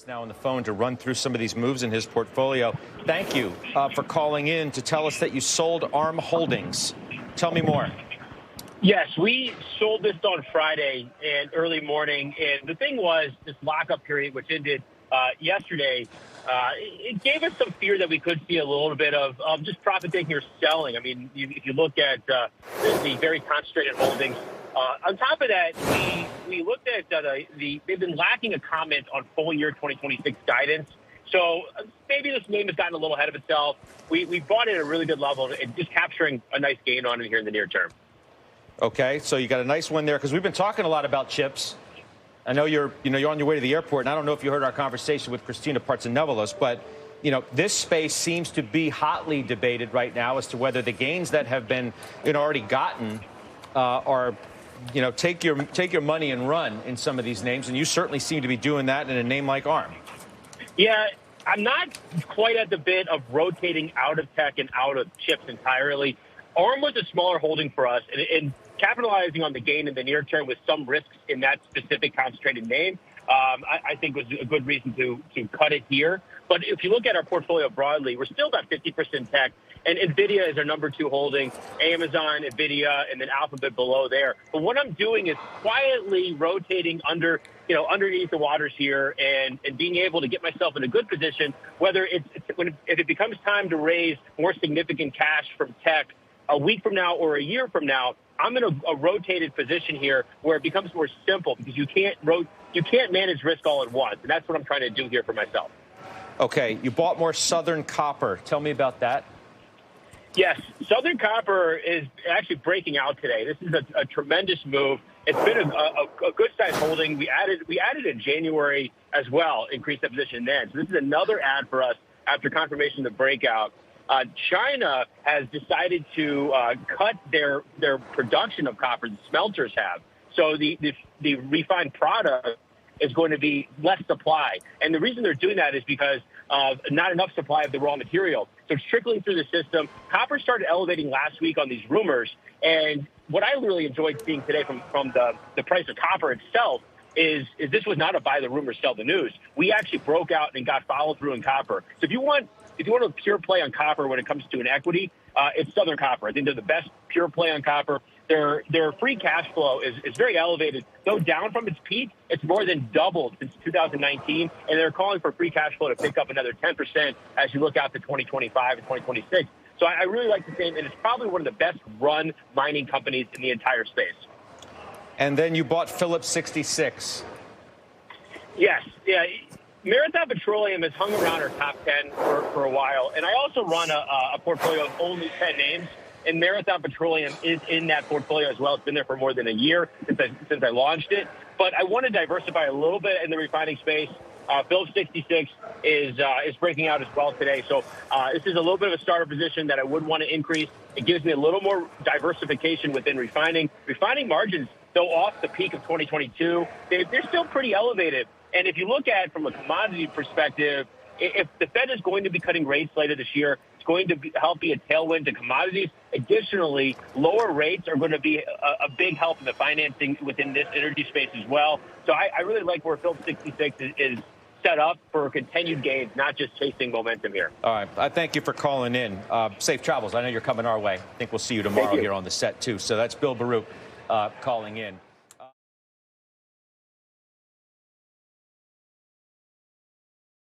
Now on the phone to run through some of these moves in his portfolio. Thank you for calling in to tell us that you sold ARM Holdings. Tell me more. Yes, we sold this on Friday and early morning. And the thing was, this lockup period, which ended yesterday, it gave us some fear that we could see a little bit of just profit taking or selling. I mean, if you look at the very concentrated holdings, on top of that, we looked at they've been lacking a comment on full year 2026 guidance. So maybe this name has gotten a little ahead of itself. We bought it at a really good level and just capturing a nice gain on it here in the near term. Okay, so you got a nice one there because we've been talking a lot about chips. I know you're on your way to the airport, and I don't know if you heard our conversation with Christina Partsenevelos, but this space seems to be hotly debated right now as to whether the gains that have been already gotten are take your money and run in some of these names, and you certainly seem to be doing that in a name like ARM. Yeah, I'm not quite at the bit of rotating out of tech and out of chips entirely. ARM was a smaller holding for us, and capitalizing on the gain in the near term with some risks in that specific concentrated name, I think was a good reason to cut it here. But if you look at our portfolio broadly, we're still about 50% tech, and NVIDIA is our number 2 holding, Amazon, NVIDIA, and then Alphabet below there. But what I'm doing is quietly rotating underneath the waters here and being able to get myself in a good position, whether if it becomes time to raise more significant cash from tech a week from now or a year from now, I'm in a rotated position here where it becomes more simple because you can't manage risk all at once. And that's what I'm trying to do here for myself. Okay, you bought more Southern Copper. Tell me about that. Yes, Southern Copper is actually breaking out today. This is a tremendous move. It's been a good-sized holding. We added in January as well, increased that position then. So this is another add for us after confirmation of the breakout. China has decided to cut their production of copper. The smelters have. So the refined product is going to be less supply. And the reason they're doing that is because of not enough supply of the raw material. So it's trickling through the system. Copper started elevating last week on these rumors. And what I really enjoyed seeing today from the price of copper itself is this was not a buy the rumors, sell the news. We actually broke out and got follow through in copper. So if you want a pure play on copper when it comes to an equity, it's Southern Copper. I think they're the best pure play on copper. Their free cash flow is very elevated. Though down from its peak, it's more than doubled since 2019, and they're calling for free cash flow to pick up another 10% as you look out to 2025 and 2026. So I really like the same, and it's probably one of the best run mining companies in the entire space. And then you bought Phillips 66. Yes, yeah. Marathon Petroleum has hung around our top 10 for a while, and I also run a portfolio of only 10 names, and Marathon Petroleum is in that portfolio as well. It's been there for more than a year since I launched it, but I want to diversify a little bit in the refining space. Phillips 66 is breaking out as well today, so this is a little bit of a starter position that I would want to increase. It gives me a little more diversification within refining. Refining margins, though off the peak of 2022, they're still pretty elevated. And if you look at it from a commodity perspective, if the Fed is going to be cutting rates later this year, it's going to help be a tailwind to commodities. Additionally, lower rates are going to be a big help in the financing within this energy space as well. So I really like where Phillips 66 is set up for continued gains, not just chasing momentum here. All right. I thank you for calling in. Safe travels. I know you're coming our way. I think we'll see you tomorrow here on the set, too. So that's Bill Baruch calling in.